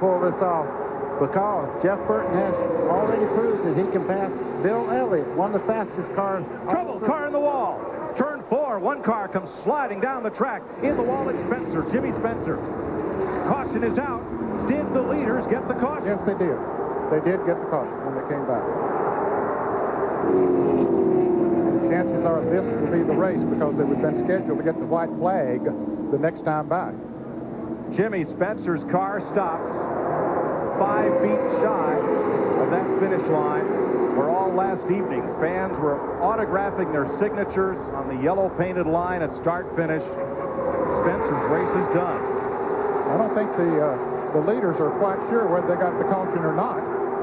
pull this off, because Jeff Burton has already proved that he can pass Bill Elliott, one of the fastest cars. Trouble, car in the wall. Turn 4, one car comes sliding down the track. In the wall, it's Spencer, Jimmy Spencer. Caution is out. Did the leaders get the caution? Yes, they did. They did get the caution when they came back. And chances are this will be the race, because they would have been scheduled to get the white flag the next time back. Jimmy Spencer's car stops 5 feet shy of that finish line, where all last evening fans were autographing their signatures on the yellow painted line at start-finish. Spencer's race is done. I don't think the leaders are quite sure whether they got the caution or not,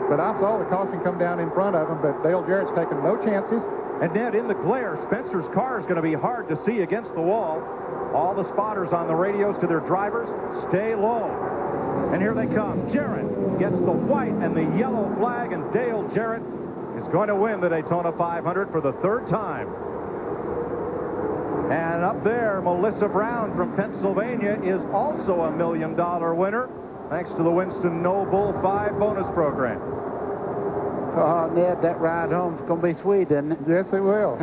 but I saw the caution come down in front of them, but Dale Jarrett's taking no chances. And Ned, in the glare, Spencer's car is going to be hard to see against the wall. All the spotters on the radios to their drivers, stay low. And here they come. Jarrett gets the white and the yellow flag, and Dale Jarrett is going to win the Daytona 500 for the 3rd time. And up there, Melissa Brown from Pennsylvania is also a $1 million winner, thanks to the Winston Noble 5 bonus program. Oh, Ned, that ride home's going to be sweet, isn't it? Yes, it will.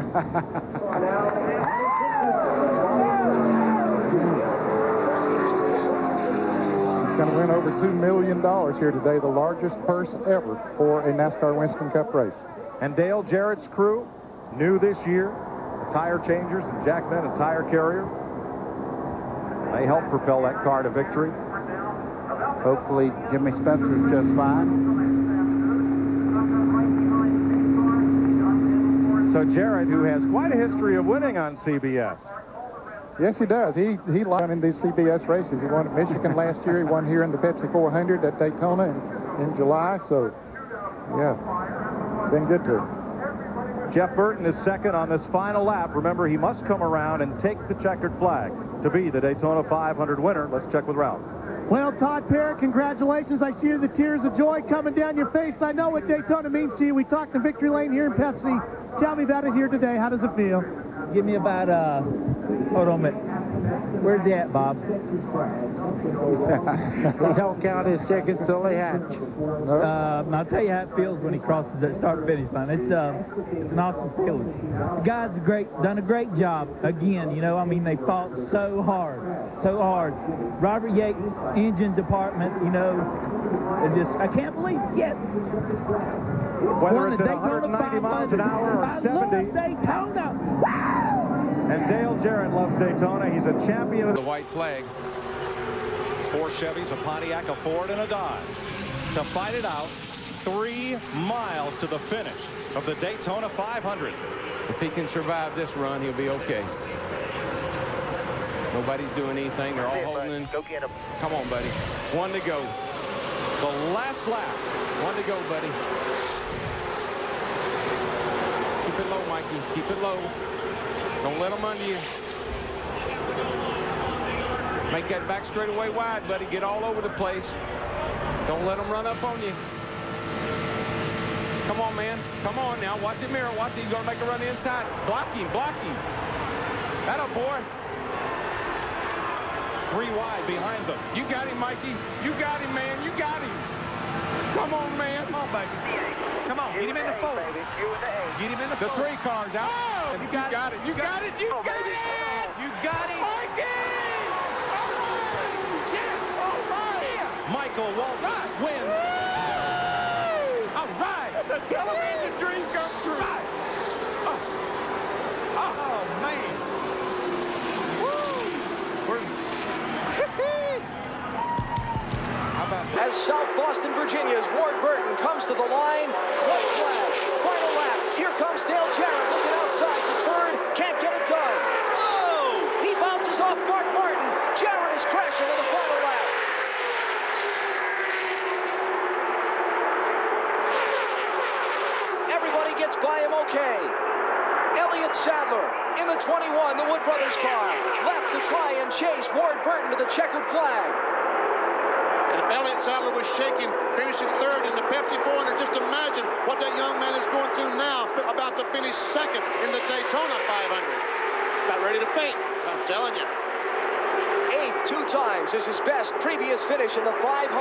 He's going to win over $2 million here today, the largest purse ever for a NASCAR Winston Cup race. And Dale Jarrett's crew, new this year, the tire changers and Jack Bennett tire carrier. They helped propel that car to victory. Hopefully Jimmy Spencer's just fine. So Jarrett, who has quite a history of winning on CBS. Yes, he does. He won in these CBS races. He won at Michigan last year. He won here in the Pepsi 400 at Daytona in July. So, yeah, been good to him. Jeff Burton is second on this final lap. Remember, he must come around and take the checkered flag to be the Daytona 500 winner. Let's check with Ralph. Well, Todd Parrott, congratulations. I see the tears of joy coming down your face. I know what Daytona means to you. We talked in Victory Lane here in Pepsi. Tell me about it here today. How does it feel? Give me about, hold on a minute. Where's he at, Bob? He don't count his chickens till they hatch. I'll tell you how it feels when he crosses that start-finish line. It's an awesome feeling. The guys have done a great job. Again, you know, I mean, they fought so hard. Robert Yates' engine department, you know, I can't believe it yet. Whether it's at 190 miles an hour or 70. I love Daytona. Wow! And Dale Jarrett loves Daytona. He's a champion of the white flag. 4 Chevys, a Pontiac, a Ford, and a Dodge to fight it out 3 miles to the finish of the Daytona 500. If he can survive this run, he'll be okay. Nobody's doing anything. They're all holding in. Go get him. Come on, buddy. 1 to go. The last lap. 1 to go, buddy. Keep it low, Mikey. Keep it low. Don't let them under you. Make that back straightaway wide, buddy. Get all over the place. Don't let them run up on you. Come on, man. Come on now. Watch the mirror. Watch it. He's going to make a run inside. Block him. Block him. Atta boy. 3 wide behind them. You got him, Mikey. You got him, man. You got him. Come on, man. Come on, baby. Come on. Get him in the 4. Get him in the 4. The 3 cars out. Oh, you got it. You got it. You got it. You got it. Mikey. All right. Yeah. All right. Michael Waltrip wins. All right. That's a television dream come true. Right. Oh, man. As South Boston, Virginia's Ward Burton comes to the line, white flag, final lap. Here comes Dale Jarrett looking outside for 3rd, can't get it done. Oh! He bounces off Mark Martin. Jarrett is crashing in the final lap. Everybody gets by him okay. Elliott Sadler in the 21, the Wood Brothers car, left to try and chase Ward Burton to the checkered flag. Elliott Sadler was shaking, finishing 3rd in the Pepsi 400. Just imagine what that young man is going through now, about to finish 2nd in the Daytona 500. About ready to faint. I'm telling you. 8th 2 times is his best previous finish in the 500.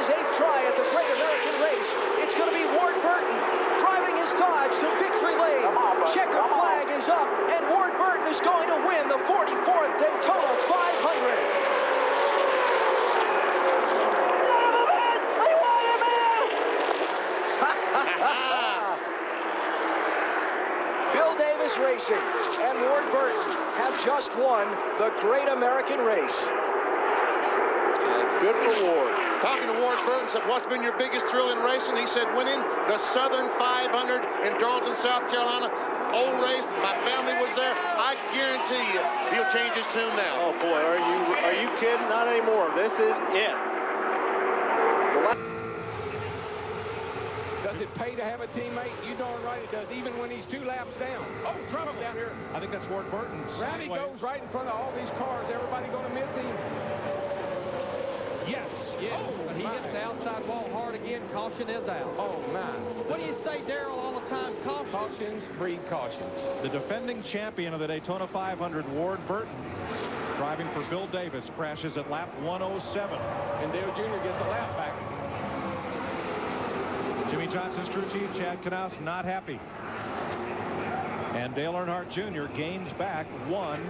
his 8th try at the Great American Race. It's going to be Ward Burton driving his Dodge to victory lane. Checkered flag is up, and Ward Burton is going to win the 44th Daytona 500. Bill Davis Racing and Ward Burton have just won the Great American Race. Good for Ward. Talking to Ward Burton, said, what's been your biggest thrill in racing? He said, winning the Southern 500 in Darlington, South Carolina. Old race, my family was there. I guarantee you, he'll change his tune now. Oh boy, are you kidding? Not anymore. This is it. Does it pay to have a teammate? You darn right it does, even when he's 2 laps down. Oh, trouble down here. I think that's Ward Burton. Rowdy goes right in front of all these cars. Everybody going to miss him. Yes. Oh, But he hits the outside wall hard again. Caution is out. Oh, my. What do you say, Darrell, all the time? Caution. Cautions breed cautions. The defending champion of the Daytona 500, Ward Burton, driving for Bill Davis, crashes at lap 107. And Dale Jr. gets a lap back. Jimmy Johnson's crew chief, Chad Knaus, not happy. And Dale Earnhardt Jr. gains back 1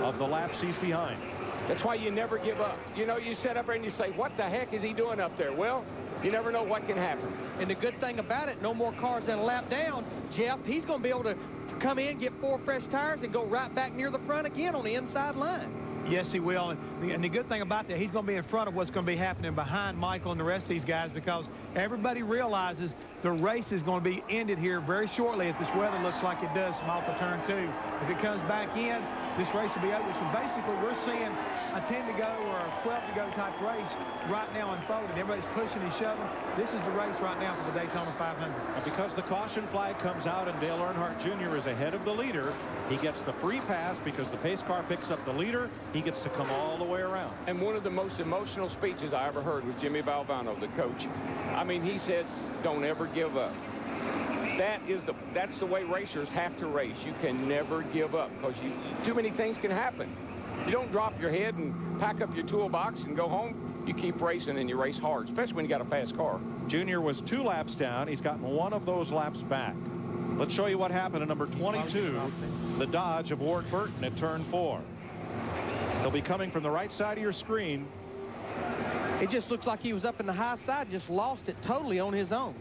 of the laps he's behind. That's why you never give up. You know, you sit up there and you say, what the heck is he doing up there? Well, you never know what can happen. And the good thing about it, no more cars than a lap down. Jeff, he's going to be able to come in, get 4 fresh tires, and go right back near the front again on the inside line. Yes, he will. And the good thing about that, he's going to be in front of what's going to be happening behind Michael and the rest of these guys, because everybody realizes the race is going to be ended here very shortly if this weather looks like it does from off of turn 2. If it comes back in, this race will be over. So basically, we're seeing a 10 to go or a 12 to go type race right now unfolding. Everybody's pushing and shoving. This is the race right now for the Daytona 500. And because the caution flag comes out and Dale Earnhardt Jr. is ahead of the leader, he gets the free pass because the pace car picks up the leader. He gets to come all the way around. And one of the most emotional speeches I ever heard was Jimmy Valvano, the coach. I mean, he said, don't ever give up. That's the way racers have to race. You can never give up because too many things can happen. You don't drop your head and pack up your toolbox and go home. You keep racing and you race hard, especially when you got a fast car. Junior was 2 laps down. He's gotten 1 of those laps back. Let's show you what happened in number 22, the Dodge of Ward Burton at turn 4. He'll be coming from the right side of your screen. It just looks like he was up in the high side, just lost it totally on his own.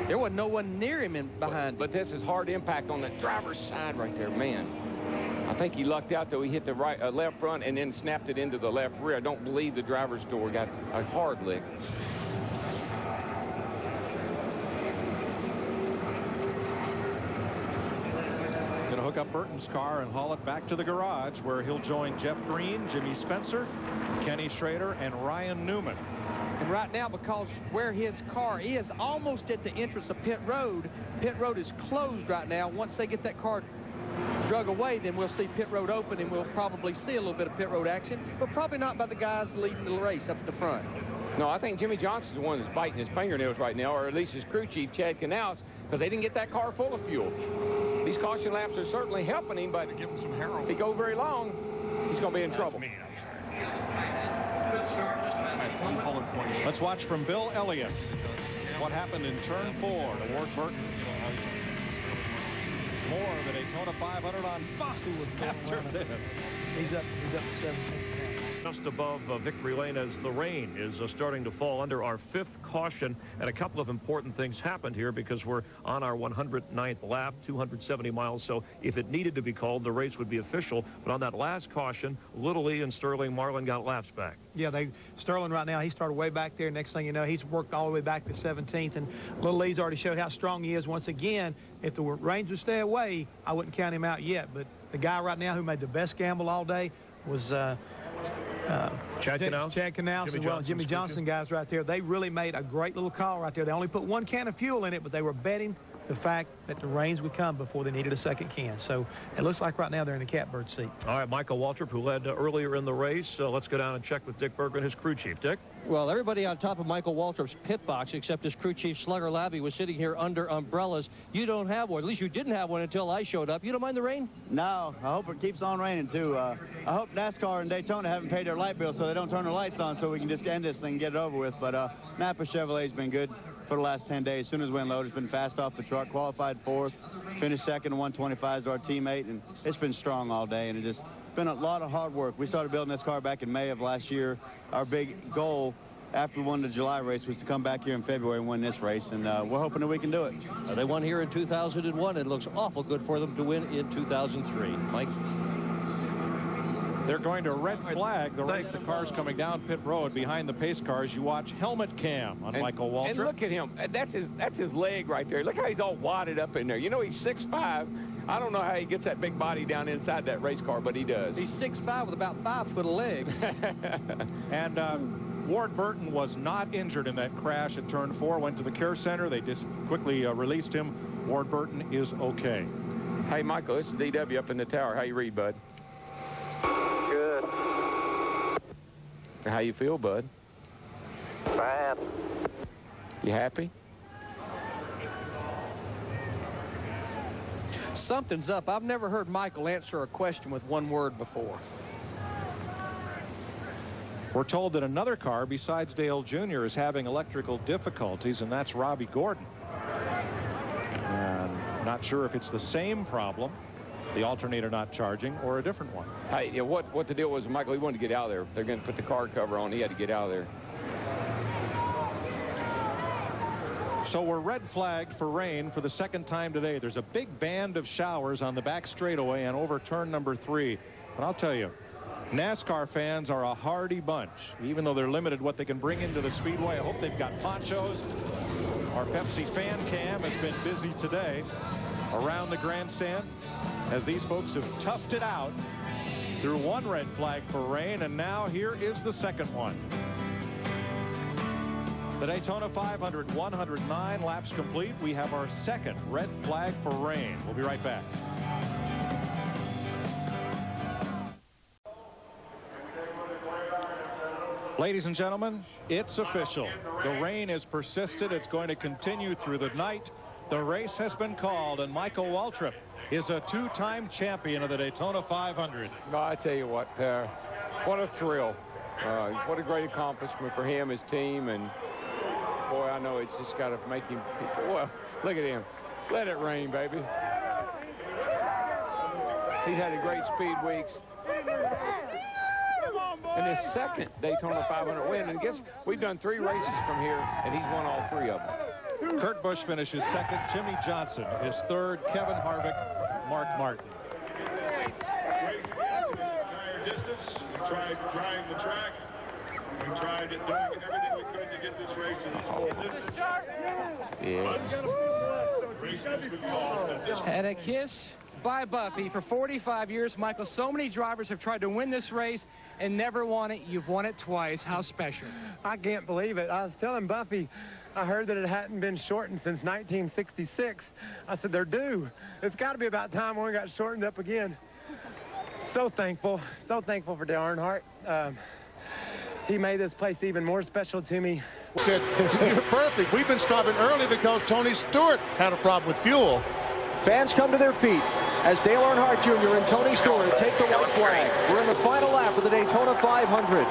There wasn't no one near him behind. But this is hard impact on the driver's side right there, man. I think he lucked out, though. He hit the left front and then snapped it into the left rear. I don't believe the driver's door got a hard lick. Going to hook up Burton's car and haul it back to the garage, where he'll join Jeff Green, Jimmy Spencer, Kenny Schrader, and Ryan Newman. And right now, because where his car is almost at the entrance of pit road is closed right now. Once they get that car drug away, then we'll see pit road open, and we'll probably see a little bit of pit road action, but probably not by the guys leading the race up at the front. No, I think Jimmy Johnson's the one that's biting his fingernails right now, or at least his crew chief, Chad Knaus, because they didn't get that car full of fuel. These caution laps are certainly helping him, but if he goes very long, he's going to be in trouble. Let's watch from Bill Elliott what happened in turn 4 to Ward Burton. More of the Daytona 500 on Fox after this. He's up to 17. Just above victory lane as the rain is starting to fall under our 5th caution, and a couple of important things happened here because we're on our 109th lap, 270 miles, so if it needed to be called, the race would be official. But on that last caution, Little Lee and Sterling Marlin got laps back. Yeah, Sterling right now, he started way back there. Next thing you know, he's worked all the way back to 17th, and Little Lee's already showed how strong he is. Once again, if the rains would stay away, I wouldn't count him out yet. But the guy right now who made the best gamble all day was Chad Knaus as well as Jimmy Johnson guys right there. They really made a great little call right there. They only put 1 can of fuel in it, but they were betting the fact that the rains would come before they needed a second can. So it looks like right now they're in the catbird seat. All right, Michael Waltrip, who led earlier in the race. Let's go down and check with Dick Berggren, his crew chief. Dick? Well, everybody on top of Michael Waltrip's pit box, except his crew chief, Slugger Labby, was sitting here under umbrellas. You don't have one. At least you didn't have one until I showed up. You don't mind the rain? No, I hope it keeps on raining, too. I hope NASCAR and Daytona haven't paid their light bill so they don't turn their lights on so we can just end this thing and get it over with. But Napa Chevrolet's been good for the last 10 days. As soon as wind load, it's been fast off the truck, qualified fourth, finished second in 125 as our teammate, and it's been strong all day, and it's been a lot of hard work. We started building this car back in May of last year. Our big goal after we won the July race was to come back here in February and win this race, and we're hoping that we can do it. They won here in 2001. It looks awful good for them to win in 2003. Mike? They're going to red flag the race. The cars coming down pit road behind the pace cars. You watch helmet cam on Michael Waltrip. And look at him. That's his leg right there. Look how he's all wadded up in there. You know, he's 6'5". I don't know how he gets that big body down inside that race car, but he does. He's 6'5" with about 5 foot of legs. And Ward Burton was not injured in that crash at turn 4. Went to the care center. They just quickly released him. Ward Burton is okay. Hey, Michael, this is DW up in the tower. How you read, bud? Good. How you feel, bud? Fine. You happy? Something's up. I've never heard Michael answer a question with one word before. We're told that another car besides Dale Jr. is having electrical difficulties, and that's Robbie Gordon. And not sure if it's the same problem, the alternator not charging, or a different one. Hey, yeah, what the deal was, Michael? He wanted to get out of there. They're going to put the car cover on. He had to get out of there. So we're red flagged for rain for the second time today. There's a big band of showers on the back straightaway and over turn number 3. But I'll tell you, NASCAR fans are a hardy bunch, even though they're limited what they can bring into the speedway. I hope they've got ponchos. Our Pepsi fan cam has been busy today around the grandstand as these folks have toughed it out through one red flag for rain, and now here is the second one. The Daytona 500, 109 laps complete. We have our second red flag for rain. We'll be right back. Ladies and gentlemen, it's official. The rain has persisted. It's going to continue through the night. The race has been called, and Michael Waltrip is a 2-time champion of the Daytona 500. No, I tell you what a thrill. What a great accomplishment for him, his team, and boy, I know it's just got to make him. Well, look at him. Let it rain, baby. He's had a great speed weeks. And his second Daytona 500 win. And guess we've done 3 races from here, and he's won all 3 of them. Kurt Busch finishes second. Jimmy Johnson is third. Kevin Harvick, Mark Martin. Distance. We tried drying the track. We tried doing everything we could to get this race in. And a kiss by Buffy. For 45 years, Michael, so many drivers have tried to win this race and never won it. You've won it twice. How special? I can't believe it. I was telling Buffy, I heard that it hadn't been shortened since 1966. I said, they're due. It's got to be about time when we got shortened up again. So thankful for Dale Earnhardt. He made this place even more special to me. Said, you're perfect. We've been stopping early because Tony Stewart had a problem with fuel. Fans come to their feet as Dale Earnhardt Jr. and Tony Stewart take the white flag. We're in the final lap of the Daytona 500.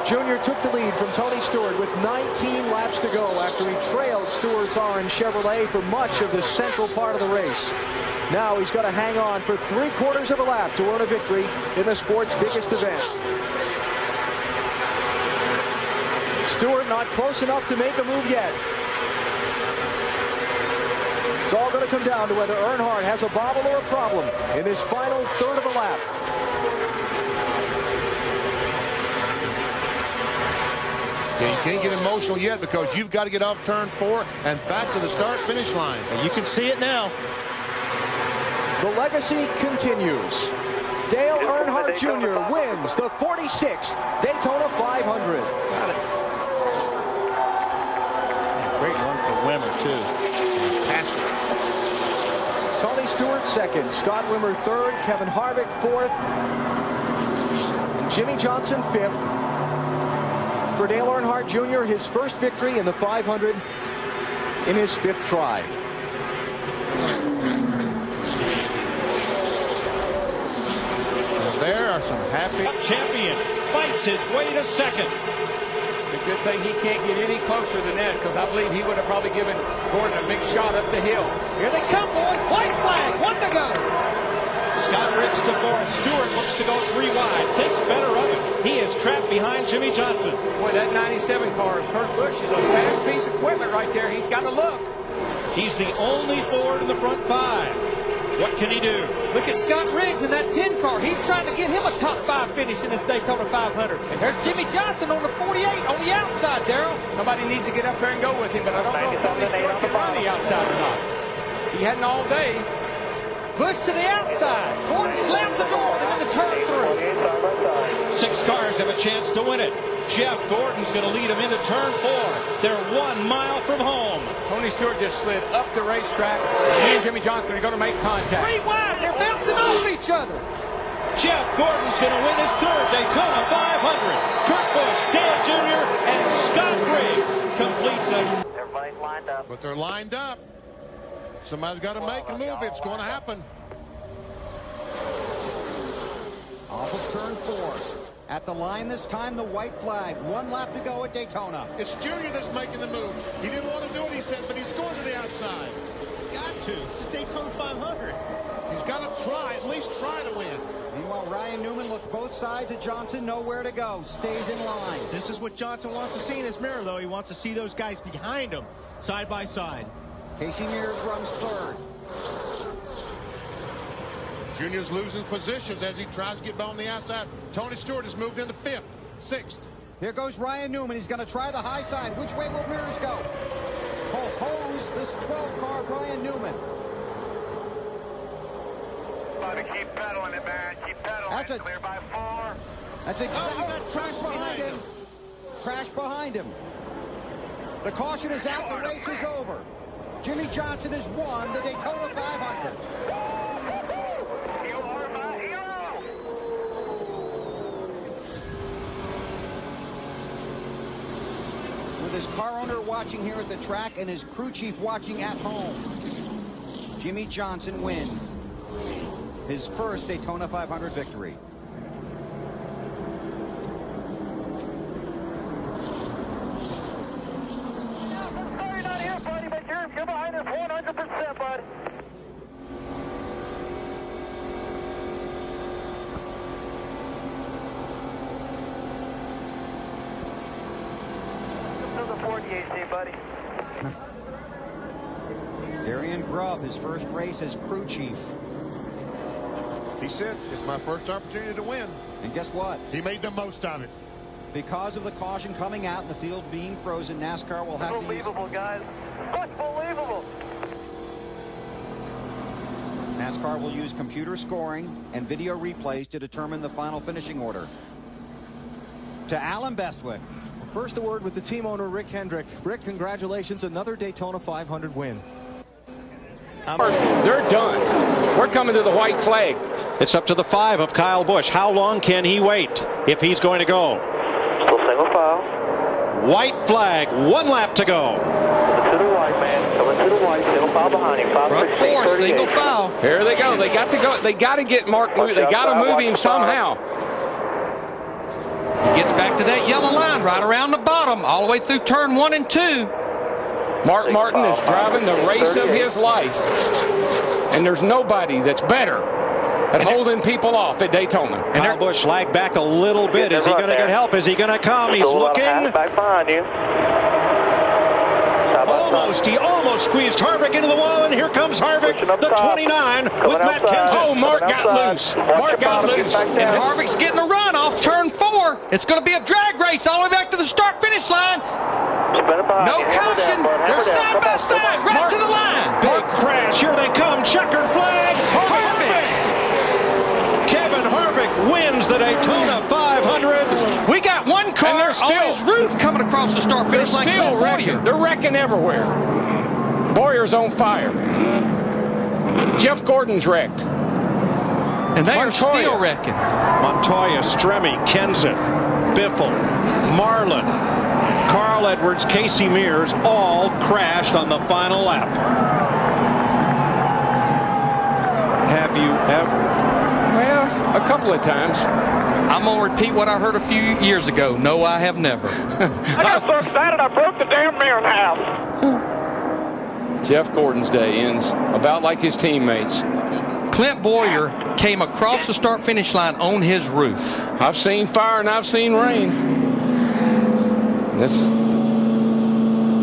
Jr. took the lead from Tony Stewart with 19 laps to go after he trailed Stewart's orange Chevrolet for much of the central part of the race. Now he's got to hang on for 3/4 of a lap to earn a victory in the sport's biggest event. Stewart not close enough to make a move yet. It's all going to come down to whether Earnhardt has a bobble or a problem in this final third of a lap. Yeah, you can't get emotional yet because you've got to get off turn 4 and back to the start-finish line. And you can see it now. The legacy continues. Dale Earnhardt Jr. wins the 46th Daytona 500. Great run for Wimmer. climber, too. Fantastic. Tony Stewart second, Scott Wimmer third, Kevin Harvick fourth, and Jimmy Johnson fifth. For Dale Earnhardt Jr., his first victory in the 500 in his fifth try. There are some happy... Champion fights his way to second. The good thing he can't get any closer than that, because I believe he would have probably given Gordon a big shot up the hill. Here they come, boys. White flag. One to go. Scott Riggs to fourth. Stewart looks to go 3 wide. Thinks better of it. He is trapped behind Jimmy Johnson. Boy, that 97 car of Kurt Busch is a fast piece of equipment right there. He's got to look. He's the only Ford in the front 5. What can he do? Look at Scott Riggs in that 10 car. He's trying to get him a top 5 finish in this Daytona 500. And there's Jimmy Johnson on the 48 on the outside, Darrell. Somebody needs to get up there and go with him, but I don't know if Tony Stewart can run the outside or not. He hadn't all day. Busch to the outside. Gordon slams the door and then the turn through. 6 cars have a chance to win it. Jeff Gordon's going to lead him into turn 4. They're 1 mile from home. Tony Stewart just slid up the racetrack. He and Jimmy Johnson are going to make contact. 3 wide. They're bouncing off each other. Jeff Gordon's going to win his third Daytona 500. Kurt Busch, Dale Jr., and Scott Riggs completes it. Everybody's lined up. But they're lined up. Somebody's got to make a move. It's going to happen. Off of turn 4. At the line this time, the white flag. 1 lap to go at Daytona. It's Junior that's making the move. He didn't want to do it, he said, but he's going to the outside. Got to. It's the Daytona 500. He's got to try, at least try to win. Meanwhile, Ryan Newman looked both sides of Johnson. Nowhere to go. Stays in line. This is what Johnson wants to see in this mirror, though. He wants to see those guys behind him, side by side. Casey Mears runs third. Junior's losing positions as he tries to get on the outside. Tony Stewart has moved into 5th, 6th. Here goes Ryan Newman. He's going to try the high side. Which way will Mears go? Oh, hose this 12 car Ryan Newman. Keep pedaling it, man. Keep pedaling. That's a clear by 4. That's exactly crash behind him. Crash behind him. The caution is out. The race is over. Jimmy Johnson has won the Daytona 500. With his car owner watching here at the track and his crew chief watching at home, Jimmy Johnson wins his first Daytona 500 victory. Sorry, not here, buddy, but you're behind us 100%, bud. The 48, buddy. Darian Grubb, his first race as crew chief. He said, it's my first opportunity to win. And guess what? He made the most of it. Because of the caution coming out and the field being frozen, NASCAR will have to use... Unbelievable, guys. Unbelievable. NASCAR will use computer scoring and video replays to determine the final finishing order. To Alan Bestwick. First, a word with the team owner, Rick Hendrick. Rick, congratulations, another Daytona 500 win. They're done. We're coming to the white flag. It's up to the 5 of Kyle Busch. How long can he wait if he's going to go? Still single file. White flag, 1 lap to go. To the white, man. Coming to the white. Single file behind him. Front 4, single foul. Here they go. They got to go. They got to get Mark. They got to move him somehow. He gets back to that yellow line right around the bottom, all the way through turn 1 and 2. Mark Martin is driving the race of his life, and there's nobody that's better at holding people off at Daytona. And Kyle Busch lagged back a little bit. Is he going to get help? Is he going to come? He's looking. Back behind you. He almost squeezed Harvick into the wall, and here comes Harvick, the 29, with Matt Kenseth. Oh, Mark got loose. Mark got loose. And Harvick's getting a run off turn 4. It's going to be a drag race all the way back to the start-finish line. No caution. They're side by side, right to the line. Big crash. Here they come. Checkered flag. Harvick. Kevin Harvick wins the Daytona 500. We got one car on his roof coming across the start-finish line. They're still wrecking. They're wrecking everywhere. Boyer's on fire. Jeff Gordon's wrecked. And they are Montoya. still wrecking. Montoya, Stremme, Kenseth, Biffle, Marlin, Carl Edwards, Casey Mears all crashed on the final lap. Have you ever? Well, a couple of times. I'm going to repeat what I heard a few years ago. No, I have never. I got so excited I broke the damn mirror in half. Jeff Gordon's day ends about like his teammates. Clint Boyer came across the start-finish line on his roof. I've seen fire and I've seen rain. This.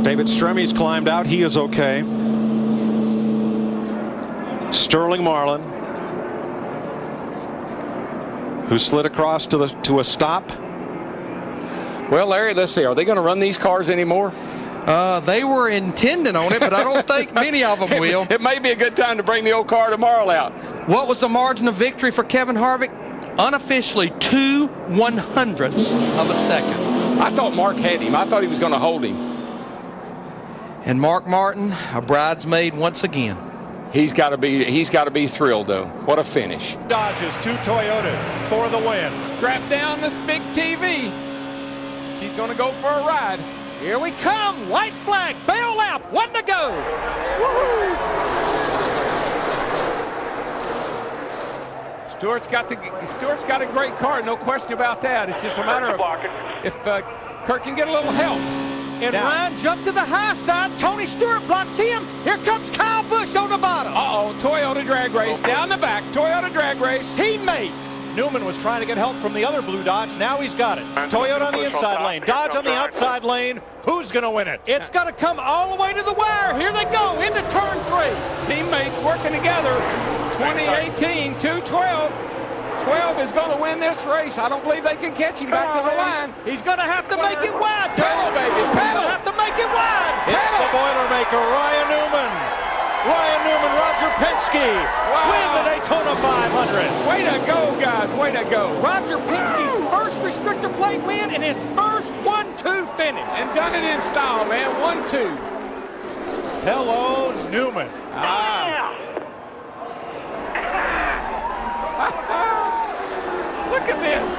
David Stremme's climbed out. He is okay. Sterling Marlin, who slid across to a stop. Well, Larry, let's see. Are they going to run these cars anymore? They were intending on it, but I don't think many of them will. It may be a good time to bring the old car tomorrow out. What was the margin of victory for Kevin Harvick? Unofficially 2/100ths of a second. I thought Mark had him. I thought he was going to hold him. And Mark Martin, a bridesmaid once again. He's got to be thrilled, though. What a finish. Dodges, 2 Toyotas for the win. Strap down the big TV. She's going to go for a ride. Here we come. White flag. Bail lap. 1 to go. Woohoo! Stewart's got a great car. No question about that. It's just a matter of if Kirk can get a little help. And Ryan jumped to the high side. Tony Stewart blocks him. Here comes Kyle Busch on the bottom. Uh-oh. Toyota drag race down the back. Toyota drag race. Teammates. Newman was trying to get help from the other blue Dodge. Now he's got it. Toyota on the inside lane. Dodge on the outside lane. Who's going to win it? It's going to come all the way to the wire. Here they go into turn 3. Teammates working together. 2018, 212. 12 is going to win this race. I don't believe they can catch him back to the line. He's going to have to make it wide. Pedal, baby, pedal. He'll have to make it wide. It's the Boilermaker, Ryan Newman. Ryan Newman, Roger Penske win the Daytona 500. Way to go, guys. Way to go. Roger Penske's first restrictor plate win and his first 1-2 finish. And done it in style, man. 1-2. Hello, Newman. Look at this.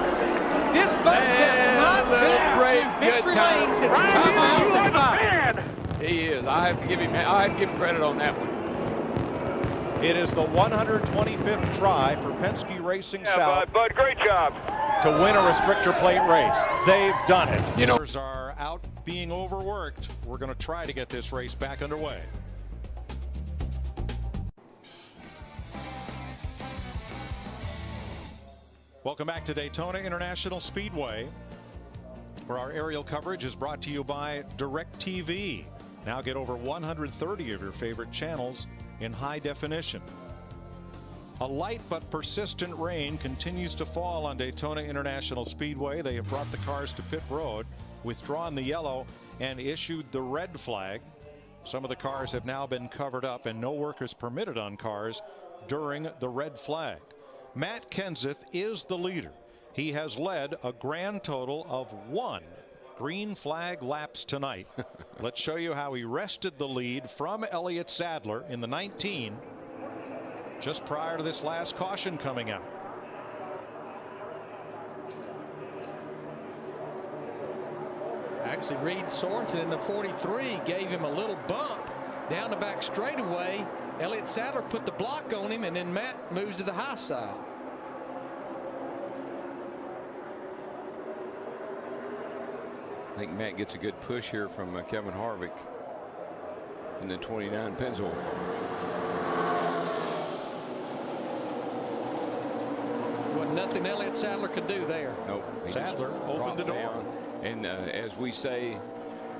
This folks has not been to victory lane since 2005. He is. I have to give him credit on that one. It is the 125th try for Penske Racing South. Bud, great job. To win a restrictor plate race. They've done it. You know, are out being overworked. We're going to try to get this race back underway. Welcome back to Daytona International Speedway, where our aerial coverage is brought to you by DirecTV. Now get over 130 of your favorite channels in high definition. A light but persistent rain continues to fall on Daytona International Speedway. They have brought the cars to pit road, withdrawn the yellow, and issued the red flag. Some of the cars have now been covered up, and no work is permitted on cars during the red flag. Matt Kenseth is the leader. He has led a grand total of 1 green flag laps tonight. Let's show you how he wrested the lead from Elliott Sadler in the 19 just prior to this last caution coming out. Actually, Reed Sorensen in the 43 gave him a little bump down the back straightaway. Elliott Sadler put the block on him, and then Matt moves to the high side. I think Matt gets a good push here from Kevin Harvick in the 29 Pennzoil. Well, nothing Elliott Sadler could do there. Nope. Sadler opened the door. Down. And as we say,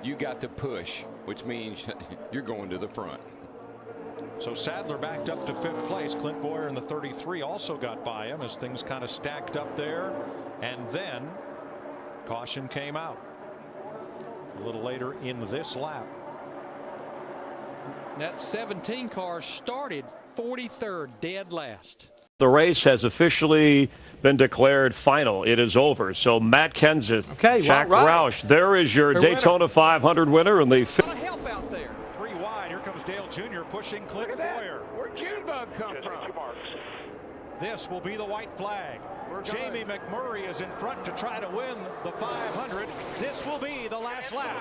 you got to push, which means you're going to the front. So Sadler backed up to 5th place. Clint Boyer in the 33 also got by him as things kind of stacked up there. And then caution came out a little later in this lap. That 17 car started 43rd, dead last. The race has officially been declared final. It is over. So Matt Kenseth, Jack Roush, there is your Daytona 500 winner in the help out there. 3 wide. Here comes Dale pushing Clint Boyer. Where'd Junebug come from? This will be the white flag. Jamie McMurray is in front to try to win the 500. This will be the last lap.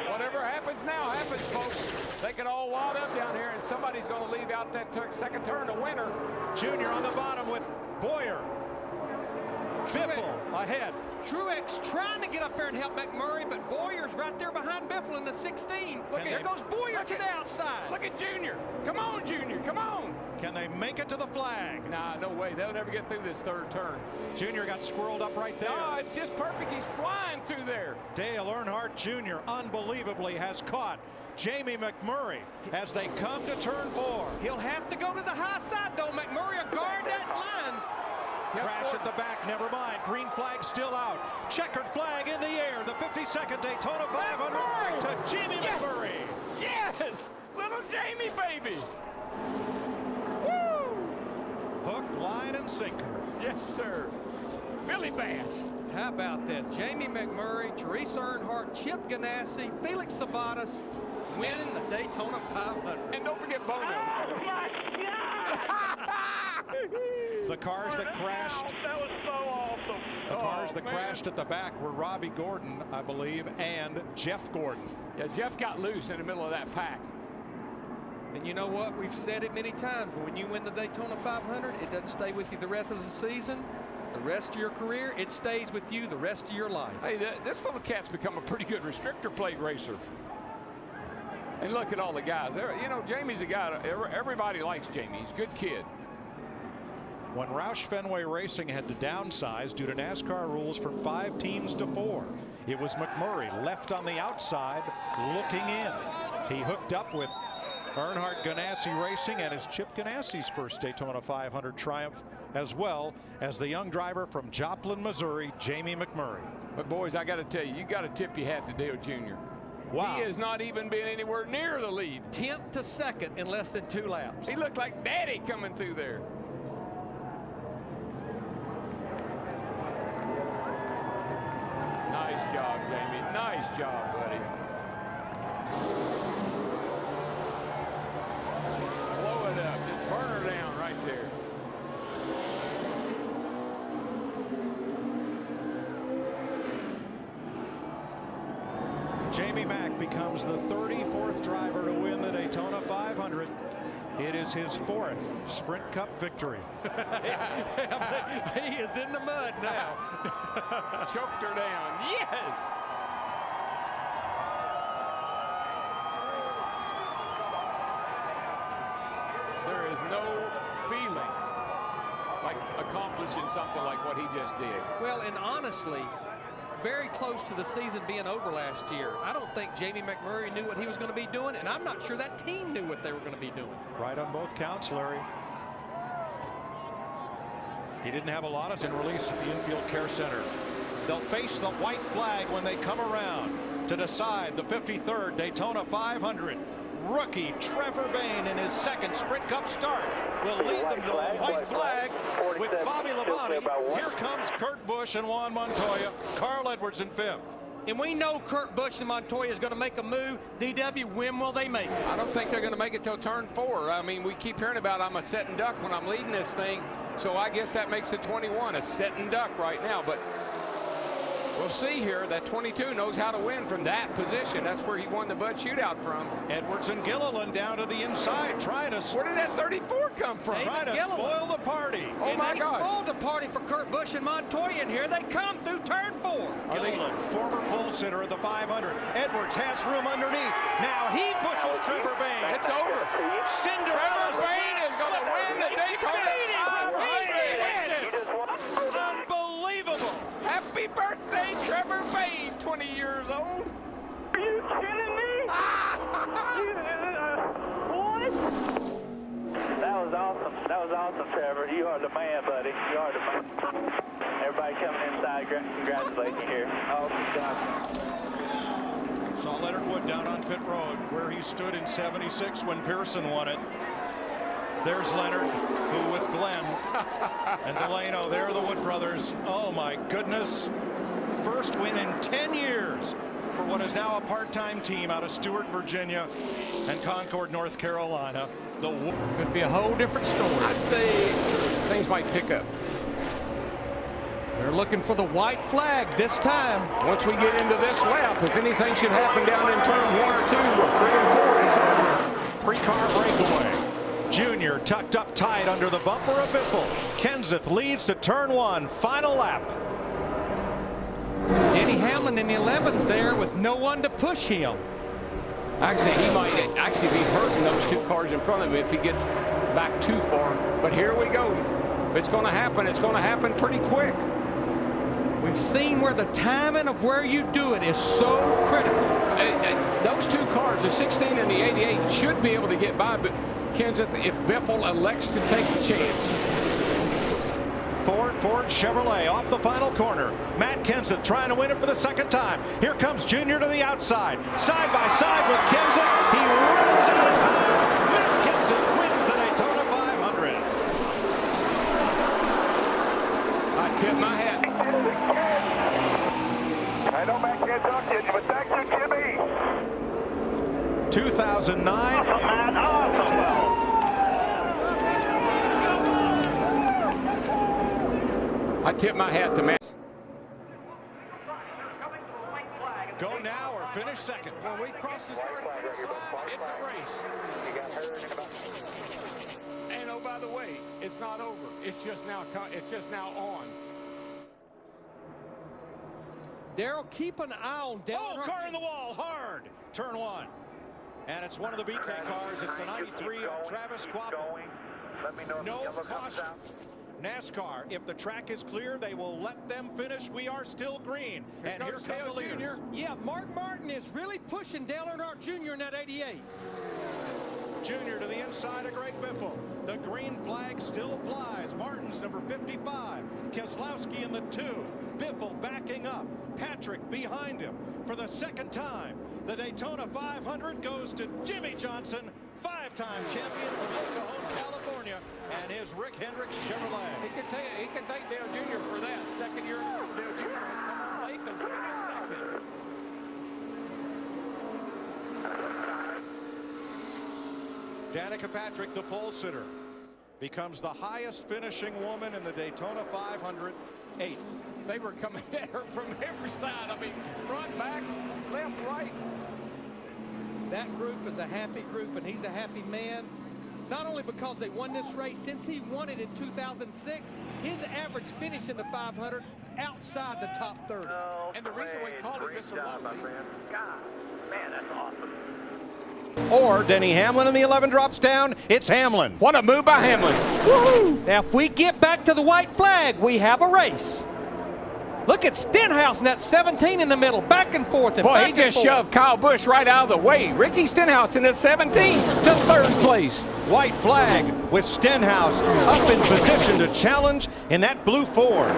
Whatever happens now happens, folks. They can all wad up down here, and somebody's going to leave out that second turn to winner. Junior on the bottom with Boyer. Biffle ahead. Truex trying to get up there and help McMurray, but Boyer's right there behind Biffle in the 16. Look, there goes Boyer to the outside. Look at Junior. Come on, Junior. Come on. Can they make it to the flag? Nah, no way. They'll never get through this third turn. Junior got squirreled up right there. No, it's just perfect. He's flying through there. Dale Earnhardt Jr. unbelievably has caught Jamie McMurray as they come to turn 4. He'll have to go to the high side, though. McMurray will guard that line. Crash at the back, never mind. Green flag still out. Checkered flag in the air. The 52nd Daytona 500 to Jamie McMurray. Yes! Little Jamie, baby. Hook, line, and sinker. Yes, sir. Billy Bass. How about that? Jamie McMurray, Teresa Earnhardt, Chip Ganassi, Felix Sabates winning the Daytona 500. And don't forget Bono. Oh, my God! The cars that crashed. That was so awesome. The cars that crashed at the back were Robbie Gordon, I believe, and Jeff Gordon. Yeah, Jeff got loose in the middle of that pack. And you know what? We've said it many times. When you win the Daytona 500, it doesn't stay with you the rest of the season, the rest of your career. It stays with you the rest of your life. Hey, this little cat's become a pretty good restrictor plate racer. And look at all the guys. You know, Jamie's a guy. Everybody likes Jamie. He's a good kid. When Roush Fenway Racing had to downsize due to NASCAR rules from 5 teams to 4, it was McMurray left on the outside looking in. He hooked up with Earnhardt Ganassi Racing and is Chip Ganassi's first Daytona 500 triumph, as well as the young driver from Joplin, Missouri, Jamie McMurray. But boys, I got to tell you, you got to tip your hat to Dale Jr. Wow. He has not even been anywhere near the lead. 10th to 2nd in less than 2 laps. He looked like daddy coming through there. Nice job, Jamie. Nice job, buddy. Blow it up. Just burn her down right there. Jamie Mack becomes the 34th driver to win the Daytona 500. It is his 4th Sprint Cup victory. He is in the mud now. Choked her down. Yes! There is no feeling like accomplishing something like what he just did. Well, and honestly, very close to the season being over last year. I don't think Jamie McMurray knew what he was going to be doing, and I'm not sure that team knew what they were going to be doing. Right on both counts, Larry. He didn't have a lot of released at the infield care center. They'll face the white flag when they come around to decide the 53rd Daytona 500. Rookie Trevor Bayne in his 2nd Sprint Cup start will lead them to a white flag with Bobby Labonte. Here comes Kurt Busch and Juan Montoya. Carl Edwards in 5th. And we know Kurt Busch and Montoya is going to make a move. DW, when will they make it? I don't think they're going to make it till turn 4. I mean, we keep hearing about I'm a setting duck when I'm leading this thing. So I guess that makes the 21 a setting duck right now. But we'll see here. That 22 knows how to win from that position. That's where he won the Bud Shootout from. Edwards and Gilliland down to the inside. Trying to. Where did that 34 come from? Trying to spoil the party. Oh, my God. They spoiled the party for Kurt Busch and Montoya in here. They come through turn 4. Gilliland, former pole sitter of the 500. Edwards has room underneath. Now he pushes Trevor Bayne. It's over. Cinderella. Trevor Bayne is going to win the Daytona 500. Unbelievable. Happy birthday, Trevor Bayne, 20 years old. Are you kidding me? What? That was awesome. That was awesome, Trevor. You are the man, buddy. You are the man. Everybody coming inside, congratulate you here. Awesome job. Saw Leonard Wood down on pit road where he stood in 76 when Pearson won it. There's Leonard, who with Glenn and Delano, they're the Wood brothers. Oh my goodness. First win in 10 years for what is now a part-time team out of Stewart, Virginia and Concord, North Carolina. Could be a whole different story. I'd say things might pick up. They're looking for the white flag this time. Once we get into this lap, if anything should happen down in turn 1 or 2 or 3 and 4, it's over. Three-car breakaway. Junior tucked up tight under the bumper of Biffle. Kenseth leads to turn 1, final lap. Denny Hamlin in the 11's there with no one to push him. Actually, he might actually be hurting those 2 cars in front of him if he gets back too far. But here we go. If it's going to happen pretty quick. We've seen where the timing of where you do it is so critical. Those 2 cars, the 16 and the 88, should be able to get by, but Kenseth, if Biffle elects to take the chance. Ford Chevrolet off the final corner. Matt Kenseth trying to win it for the second time. Here comes Junior to the outside. Side by side with Kenseth. He runs out of time. Matt Kenseth wins the Daytona 500. I tip my hat. I know Matt can't talk to you, but thank you, Jimmy. 2009. Awesome, man. Awesome. I tip my hat to Matt. Go now or finish second. When we cross the start finish line, it's a race. And oh, by the way, it's not over. It's just now on. Daryl, keep an eye on Daryl. Oh, car in the wall, hard. Turn 1. And it's one of the BK cars. It's the 93 of Travis Quapple. No caution. NASCAR, if the track is clear, they will let them finish. We are still green. And here come the leaders. Yeah, Mark Martin is really pushing Dale Earnhardt Jr. in that 88. Junior to the inside of Greg Biffle. The green flag still flies. Martin's number 55. Keselowski in the 2. Biffle backing up. Patrick behind him. For the second time, the Daytona 500 goes to Jimmy Johnson, 5-time champion from El Cajon, California, and his Rick Hendricks Chevrolet. He can thank Dale Jr. for that. Second year, Dale Jr. has come on late and finished second. Danica Patrick, the pole sitter, becomes the highest finishing woman in the Daytona 500, 8th. They were coming at her from every side. I mean, front, backs, left, right. That group is a happy group, and he's a happy man. Not only because they won this race, since he won it in 2006, his average finish in the 500 outside the top 30. And the reason we called it Mr. Lovely. God, man, that's awesome. Or Denny Hamlin in the 11 drops down. It's Hamlin. What a move by Hamlin. Woohoo! Now, if we get back to the white flag, we have a race. Look at Stenhouse in that 17 in the middle, back and forth. And boy, he just shoved Kyle Busch right out of the way. Ricky Stenhouse in his 17 to 3rd place. White flag with Stenhouse up in position to challenge in that blue Ford.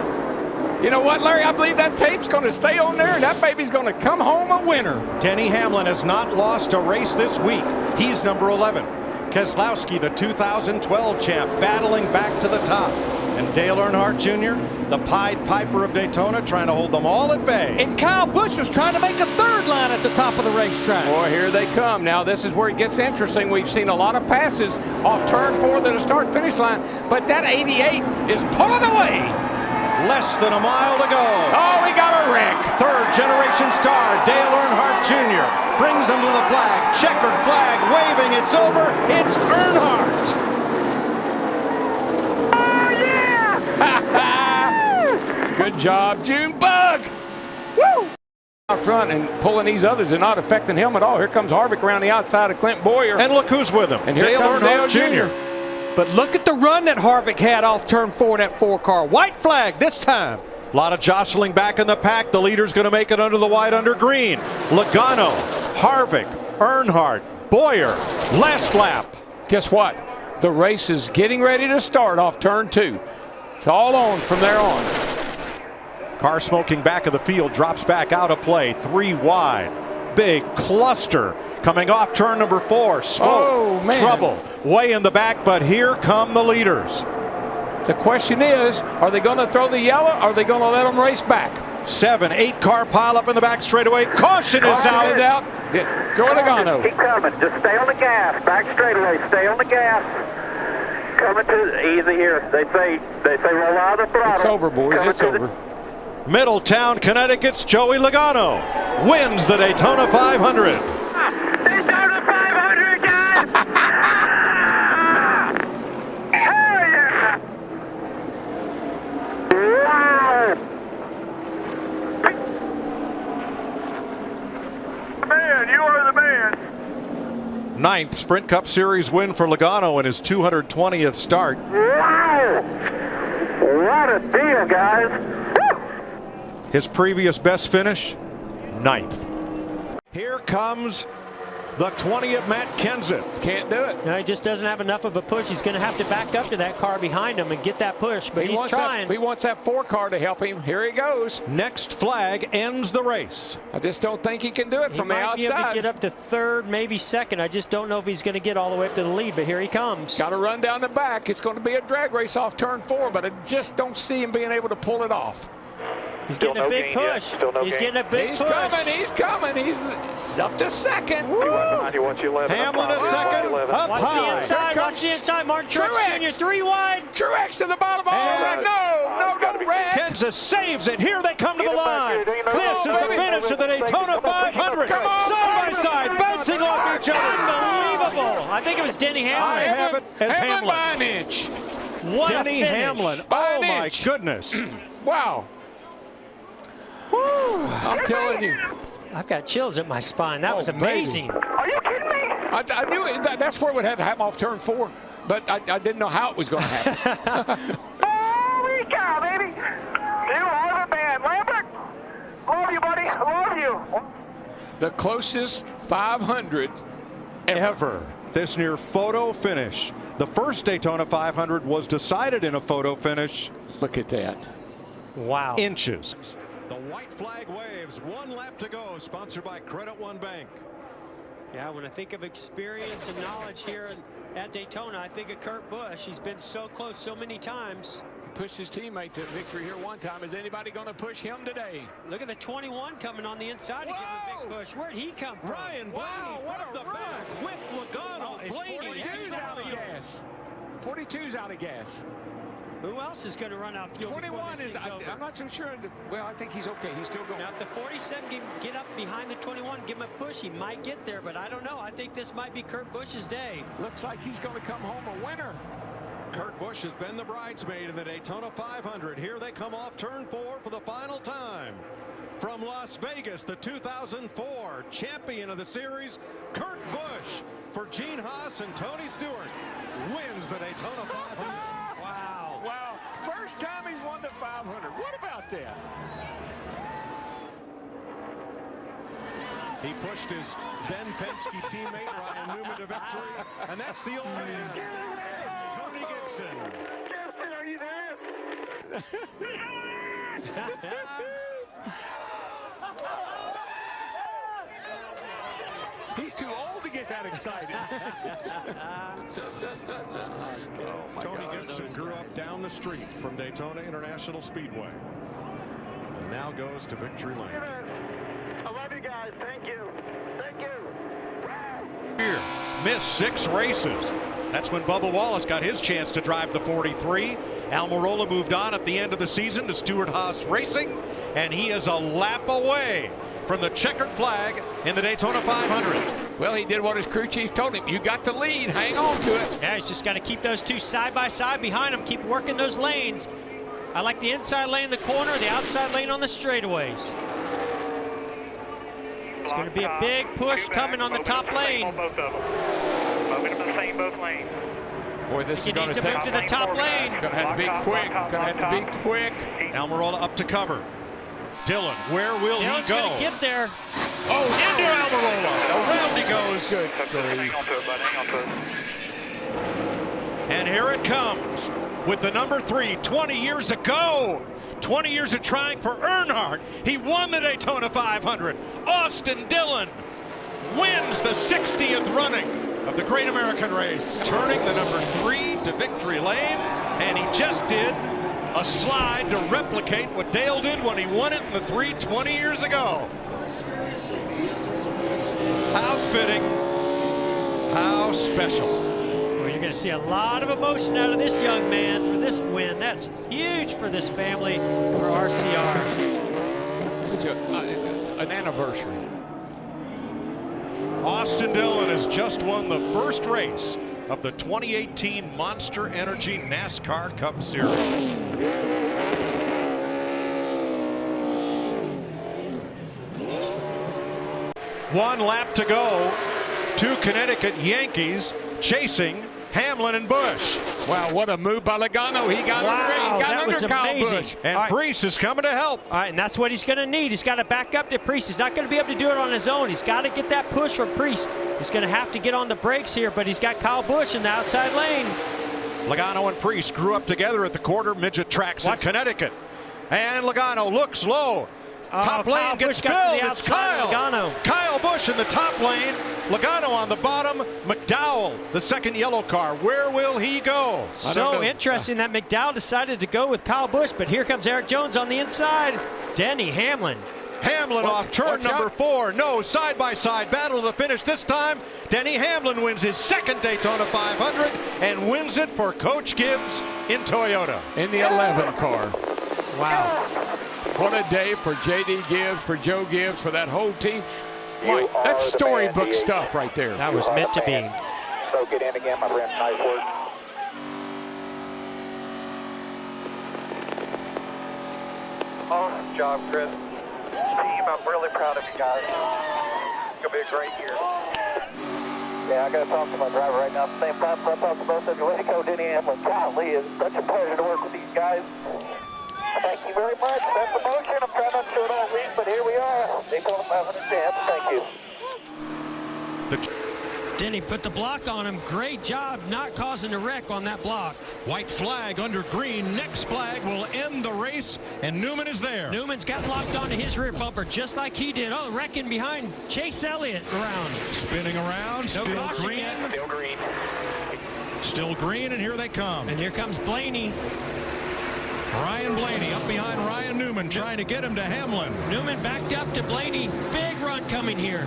You know what, Larry? I believe that tape's going to stay on there, and that baby's going to come home a winner. Denny Hamlin has not lost a race this week. He's number 11. Keselowski, the 2012 champ, battling back to the top. And Dale Earnhardt Jr., the Pied Piper of Daytona, trying to hold them all at bay. And Kyle Busch was trying to make a 3rd line at the top of the racetrack. Boy, here they come. Now, this is where it gets interesting. We've seen a lot of passes off turn 4 to the start-finish line, but that 88 is pulling away. Less than a mile to go. Oh, we got a wreck. 3rd-generation star Dale Earnhardt Jr. brings him to the flag. Checkered flag waving. It's over. It's Earnhardt. Good job, Junebug. Woo! Out front and pulling these others and not affecting him at all. Here comes Harvick around the outside of Clint Boyer. And look who's with him. And here Dale comes Earnhardt Dale Jr. But look at the run that Harvick had off turn 4 in that 4 car. White flag this time. A lot of jostling back in the pack. The leader's going to make it under the white, under green. Logano, Harvick, Earnhardt, Boyer, last lap. Guess what? The race is getting ready to start off turn 2. It's all on from there on. Car smoking back of the field, drops back out of play, 3 wide. Big cluster coming off turn number 4. Smoke, trouble, way in the back, but here come the leaders. The question is, are they going to throw the yellow or are they going to let them race back? 7, 8 car pileup in the back straightaway. Caution is out. Joe Logano. Keep coming. Just stay on the gas. Back straightaway. Stay on the gas. Coming to easy here. They say roll out of the throttle. It's over, boys. It's over. Middletown, Connecticut's Joey Logano wins the Daytona 500. Daytona 500, guys! Hell yeah! Wow! Man, you are the man. 9th Sprint Cup Series win for Logano in his 220th start. Wow! What a deal, guys! His previous best finish, 9th. Here comes the 20th Matt Kenseth. Can't do it. No, he just doesn't have enough of a push. He's going to have to back up to that car behind him and get that push, but he's trying. He wants that 4 car to help him. Here he goes. Next flag ends the race. I just don't think he can do it from the outside. He might be able to get up to 3rd, maybe 2nd. I just don't know if he's going to get all the way up to the lead, but here he comes. Got to run down the back. It's going to be a drag race off turn 4, but I just don't see him being able to pull it off. He's getting a big push. He's getting a big push. He's coming. He's up to 2nd. Hamlin a 2nd. Up watch high. the inside. Watch the inside. Martin Truex Jr. 3 wide. Truex to the bottom. No, don't wreck. Kansas saves it. Here they come to the line. This is the finish of the Daytona 500. Side by side, bouncing off each other. Unbelievable. I think it was Denny Hamlin. I have it as Hamlin. By an inch. What Denny a finish. Hamlin. Oh, my goodness. Wow. I'm telling you. I've got chills at my spine. That was amazing. Are you kidding me? I knew it. That's where it would have to happen off turn 4, but I didn't know how it was going to happen. Holy cow, baby. You are the man. Lambert, love you, buddy. Love you. The closest 500 ever. This near photo finish. The first Daytona 500 was decided in a photo finish. Look at that. Wow. Inches. The white flag waves. 1 lap to go. Sponsored by Credit One Bank. Yeah, when I think of experience and knowledge here at Daytona, I think of Kurt Busch. He's been so close so many times. Pushed his teammate to victory here one time. Is anybody going to push him today? Look at the 21 coming on the inside to give him a big push. Where'd he come from? Ryan Blaney from the back with Logano. Blaney 42's out of gas. 42's out of gas. Who else is going to run out fuel? 21 is, I'm not so sure. Well, I think he's okay. He's still going. Now, if the 47 can get up behind the 21, give him a push, he might get there, but I don't know. I think this might be Kurt Busch's day. Looks like he's going to come home a winner. Kurt Busch has been the bridesmaid in the Daytona 500. Here they come off turn 4 for the final time. From Las Vegas, the 2004 champion of the series, Kurt Busch, for Gene Haas and Tony Stewart, wins the Daytona 500. Wow. First time he's won the 500. What about that? He pushed his then Penske teammate Ryan Newman to victory, and that's the old man, Tony Gibson. Justin, are you there? He's too old to get that excited. Tony Gibson grew up down the street from Daytona International Speedway and now goes to victory lane. I love you guys. Thank you. Thank you. Here, missed 6 races. That's when Bubba Wallace got his chance to drive the 43. Almirola moved on at the end of the season to Stewart-Haas Racing, and he is a lap away from the checkered flag in the Daytona 500. Well, he did what his crew chief told him. You got the lead. Hang on to it. Yeah, he's just got to keep those two side by side behind him. Keep working those lanes. I like the inside lane in the corner, the outside lane on the straightaways. It's going to be a big push coming on the top lane. Both of them. Moving to the same both lanes. Boy, this He is going needs to to move to the top lane. Going to have to be quick. Going to have to be quick. Almirola up to cover. Dillon, where will Dillon's he go? going to get there. Oh, into Almirola. Around he goes. Good. Hang on to it, bud. Hang on to it. And here it comes with the number 3 20 years ago. 20 years of trying for Earnhardt. He won the Daytona 500. Austin Dillon wins the 60th running of the Great American Race. Turning the number 3 to victory lane, and he just did a slide to replicate what Dale did when he won it in the 320 years ago. How fitting, how special. Well, you're going to see a lot of emotion out of this young man for this win. That's huge for this family, for RCR. Such an anniversary. Austin Dillon has just won the first race of the 2018 Monster Energy NASCAR Cup Series. One lap to go. Two Connecticut Yankees chasing Hamlin and Busch. Wow, what a move by Logano. He got under Kyle Busch. And Preece is coming to help. All right, and that's what he's going to need. He's got to back up to Preece. He's not going to be able to do it on his own. He's got to get that push from Preece. He's going to have to get on the brakes here, but he's got Kyle Busch in the outside lane. Logano and Preece grew up together at the quarter midget tracks in Connecticut. And Logano looks low. Top lane Kyle gets Busch spilled. It's Kyle. Logano. Kyle Busch in the top lane. Logano on the bottom. McDowell, the second yellow car. Where will he go? So interesting that McDowell decided to go with Kyle Busch, but here comes Eric Jones on the inside. Denny Hamlin. Hamlin off turn number 4. No, side-by-side battle to the finish this time. Denny Hamlin wins his second Daytona 500 and wins it for Coach Gibbs in Toyota. In the 11 car. Wow. What a day for J.D. Gibbs, for Joe Gibbs, for that whole team. Mike, that's storybook stuff right there. That was meant to be. So get in again, my friend. Nice work. Awesome job, Chris. Team, I'm really proud of you guys. It's going to be a great year. Yeah, I got to talk to my driver right now at the same time. So I'll talk to both of you. Way to go, Denny Hamlin. Golly, it's such a pleasure to work with these guys. Thank you very much. That's emotion. I'm trying not to do it all week, but here we are. Daytona 500 champ. Thank you. Denny put the block on him. Great job not causing a wreck on that block. White flag under green. Next flag will end the race, and Newman is there. Newman's got locked onto his rear bumper just like he did. Oh, wrecking behind Chase Elliott around. Spinning around. No still caution green. yet. Still green. Still green, and here they come. And here comes Blaney. Ryan Blaney up behind Ryan Newman, trying to get him to Hamlin. Newman backed up to Blaney. Big run coming here.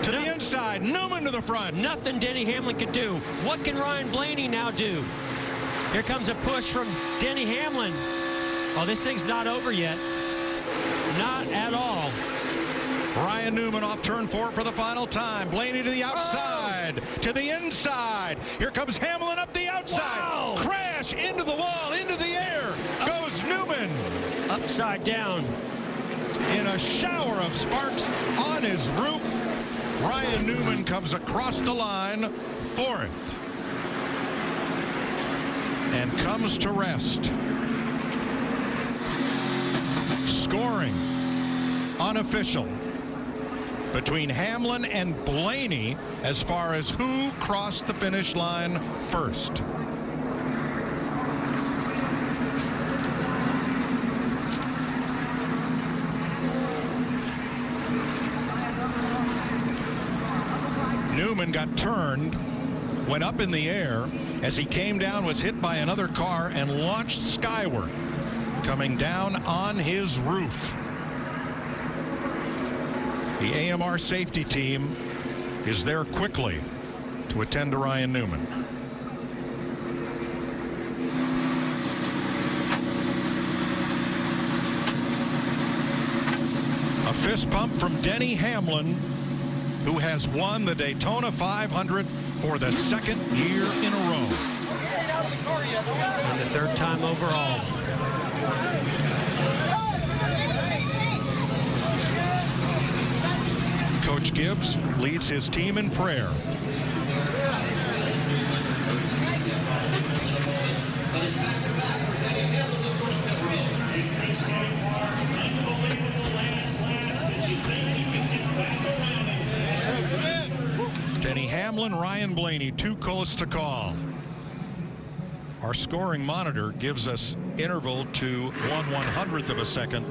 To the inside, Newman to the front. Nothing Denny Hamlin could do. What can Ryan Blaney now do? Here comes a push from Denny Hamlin. Oh, this thing's not over yet. Not at all. Ryan Newman off turn 4 for the final time. Blaney to the outside, to the inside. Here comes Hamlin up the outside. Wow. Crash into the wall, into the air. Goes Newman. Upside down. In a shower of sparks on his roof, Ryan Newman comes across the line, 4th. And comes to rest. Scoring unofficial between Hamlin and Blaney as far as who crossed the finish line first. Newman got turned, went up in the air. As he came down, was hit by another car and launched skyward, coming down on his roof. The AMR safety team is there quickly to attend to Ryan Newman. A fist pump from Denny Hamlin, who has won the Daytona 500 for the 2nd year in a row. And the 3rd time overall. Coach Gibbs leads his team in prayer. Denny Hamlin, Ryan Blaney, too close to call. Our scoring monitor gives us interval to 1/100th of a second.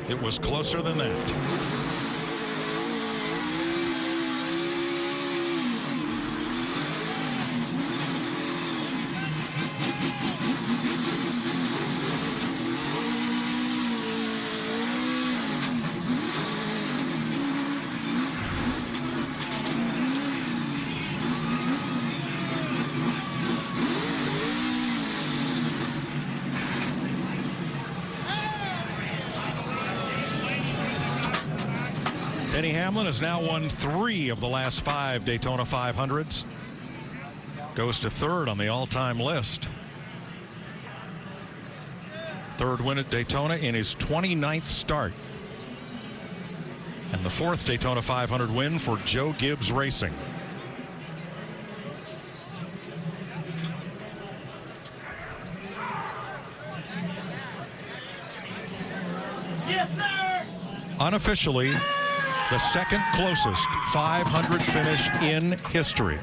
It was closer than that. Denny Hamlin has now won 3 of the last 5 Daytona 500s. Goes to 3rd on the all-time list. 3rd win at Daytona in his 29th start. And the 4th Daytona 500 win for Joe Gibbs Racing. Yes, sir! Unofficially, the second closest 500 finish in history.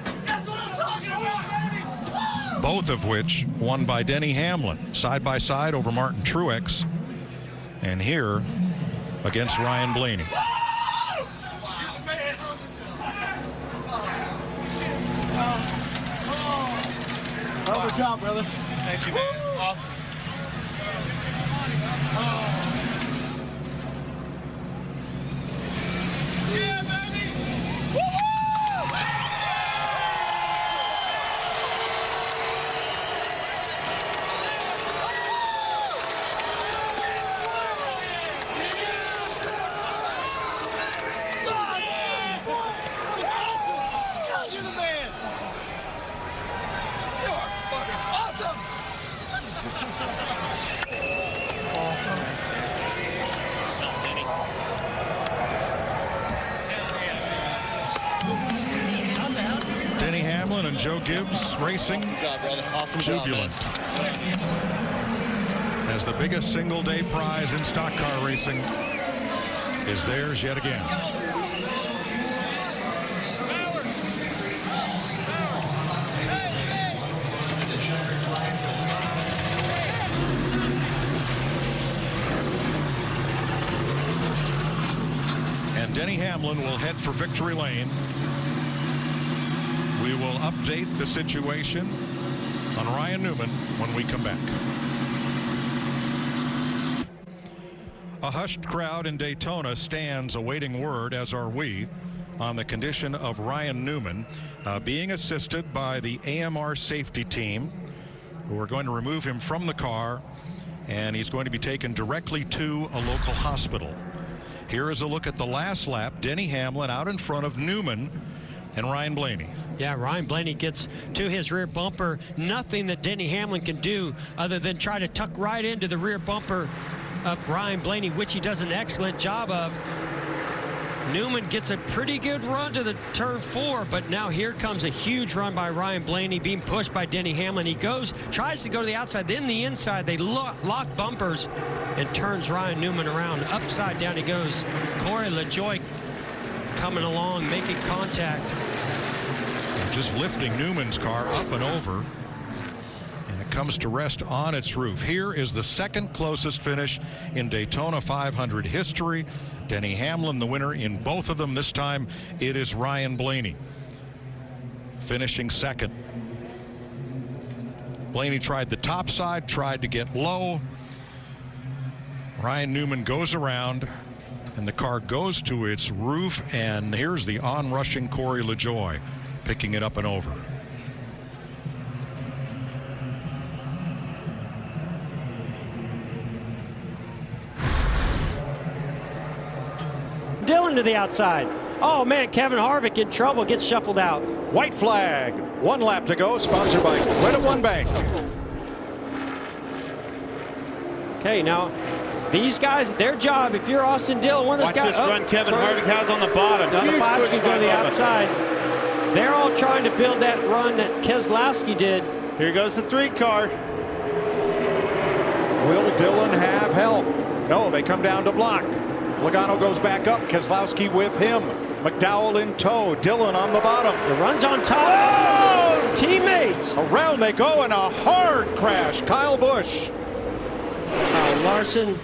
Both of which won by Denny Hamlin, side by side over Martin Truex, and here against Ryan Blaney. Hell of a job, brother. Thank you, man. Awesome. Yeah, baby! You're the man! You're fucking awesome! Awesome. Denny Hamlin and Joe Gibbs Racing. Good job, brother. Awesome jubilant. job, As the biggest single day prize in stock car racing is theirs yet again. And Denny Hamlin will head for victory lane. We will update the situation on Ryan Newman when we come back. A hushed crowd in Daytona stands awaiting word, as are we, on the condition of Ryan Newman being assisted by the AMR safety team, who are going to remove him from the car, and he's going to be taken directly to a local hospital. Here is a look at the last lap. Denny Hamlin out in front of Newman and Ryan Blaney. Yeah, Ryan Blaney gets to his rear bumper. Nothing that Denny Hamlin can do other than try to tuck right into the rear bumper of Ryan Blaney, which he does an excellent job of. Newman gets a pretty good run to the turn 4, but now here comes a huge run by Ryan Blaney, being pushed by Denny Hamlin. He tries to go to the outside, then the inside. They lock bumpers and turns Ryan Newman around. Upside down he goes. Corey LaJoie coming along, making contact. Just lifting Newman's car up and over, and it comes to rest on its roof. Here is the second closest finish in Daytona 500 history. Denny Hamlin the winner in both of them. This time it is Ryan Blaney finishing second. Blaney tried the top side, tried to get low. Ryan Newman goes around, and the car goes to its roof, and here's the onrushing Corey LaJoie picking it up and over. Dillon to the outside. Oh man, Kevin Harvick in trouble, gets shuffled out. White flag, 1 lap to go, sponsored by Credit One Bank. Okay, now these guys, their job, if you're Austin Dillon, one of those guys. Watch this run Kevin Harvick has on the bottom. Now the 5 can go to the outside. They're all trying to build that run that Keselowski did. Here goes the 3 car. Will Dillon have help? No, they come down to block. Logano goes back up, Keselowski with him. McDowell in tow, Dillon on the bottom. The run's on top. Oh! Teammates. Around they go in a hard crash. Kyle Busch. Larson.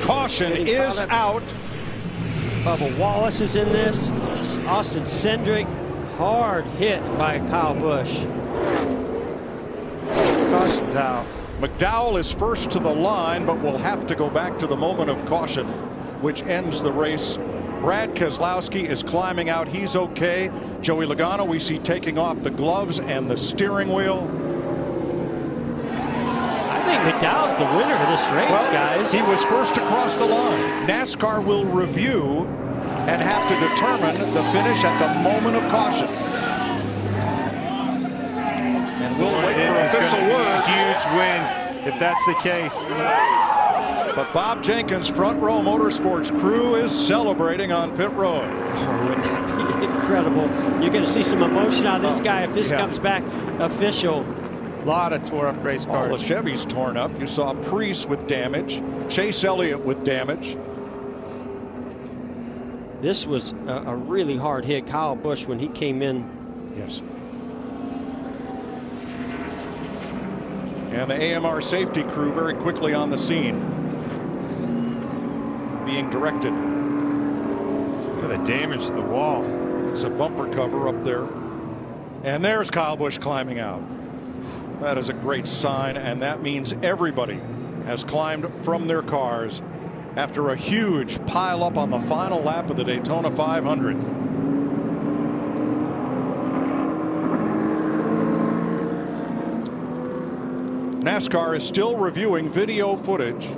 Caution is out. Bubba Wallace is in this. Austin Cindric, hard hit by Kyle Busch. Caution's out. McDowell is first to the line, but will have to go back to the moment of caution, which ends the race. Brad Keselowski is climbing out. He's okay. Joey Logano we see taking off the gloves and the steering wheel. I think McDowell's the winner of this race, guys. He was first across the line. NASCAR will review and have to determine the finish at the moment of caution. And we'll wait for official word. Huge win if that's the case. But Bob Jenkins' Front Row Motorsports crew is celebrating on pit road. Oh, wouldn't that be incredible? You're going to see some emotion out of this guy if this comes back official. A lot of tore up race cars. All the Chevys torn up. You saw Priest with damage, Chase Elliott with damage. This was a really hard hit. Kyle Busch, when he came in. Yes. And the AMR safety crew very quickly on the scene, being directed. Look at the damage to the wall. It's a bumper cover up there. And there's Kyle Busch climbing out. That is a great sign, and that means everybody has climbed from their cars after a huge pile up on the final lap of the Daytona 500. NASCAR is still reviewing video footage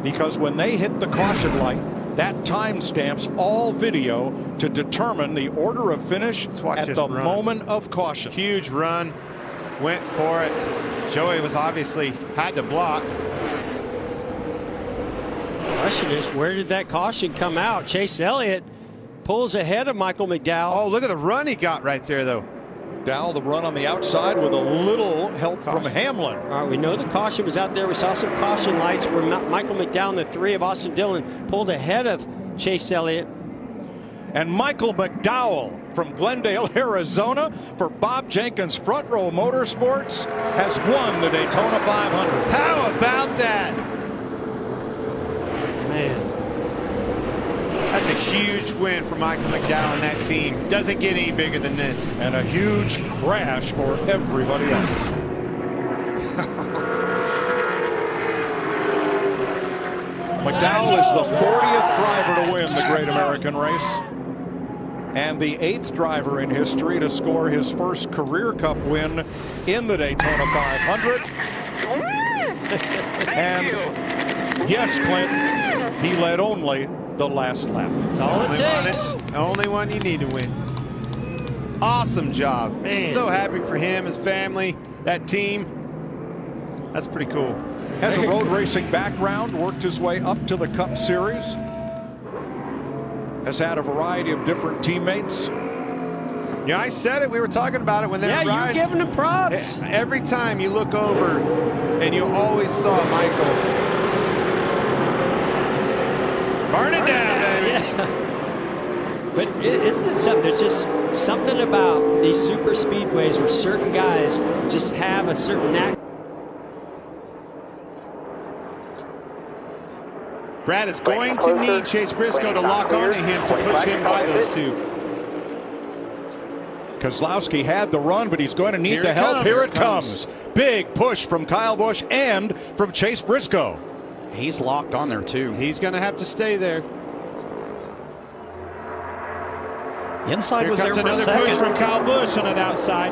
because when they hit the caution light, that time stamps all video to determine the order of finish at the moment of caution. Huge run, went for it. Joey was obviously had to block. The question is, where did that caution come out? Chase Elliott pulls ahead of Michael McDowell. Oh, look at the run he got right there, though. McDowell, the run on the outside with a little help from Hamlin. All right, we know the caution was out there. We saw some caution lights where Michael McDowell and the three of Austin Dillon pulled ahead of Chase Elliott. And Michael McDowell from Glendale, Arizona, for Bob Jenkins' Front Row Motorsports, has won the Daytona 500. How about that? Man. That's a huge win for Michael McDowell and that team. Doesn't get any bigger than this. And a huge crash for everybody else. McDowell is the 40th driver to win the Great American Race, and the 8th driver in history to score his first career cup win in the Daytona 500. And yes, Clint, he led only the last lap. That's all it takes. Only one you need to win. Awesome job. Man. So happy for him, his family, that team. That's pretty cool. Has a road racing background, worked his way up to the Cup Series. Has had a variety of different teammates. Yeah, I said it. We were talking about it when they were riding. Yeah, you're giving him props. Every time you look over, and you always saw Michael. Burn it down, baby. Yeah. But isn't it something? There's just something about these super speedways where certain guys just have a certain knack. Brad is going to need Chase Briscoe to lock onto him to push him by those two. Kozlowski had the run, but he's going to need the help. Here it comes. Big push from Kyle Busch and from Chase Briscoe. He's locked on there, too. He's going to have to stay there. Inside Here was there comes for a another second. push from Kyle Busch on that outside.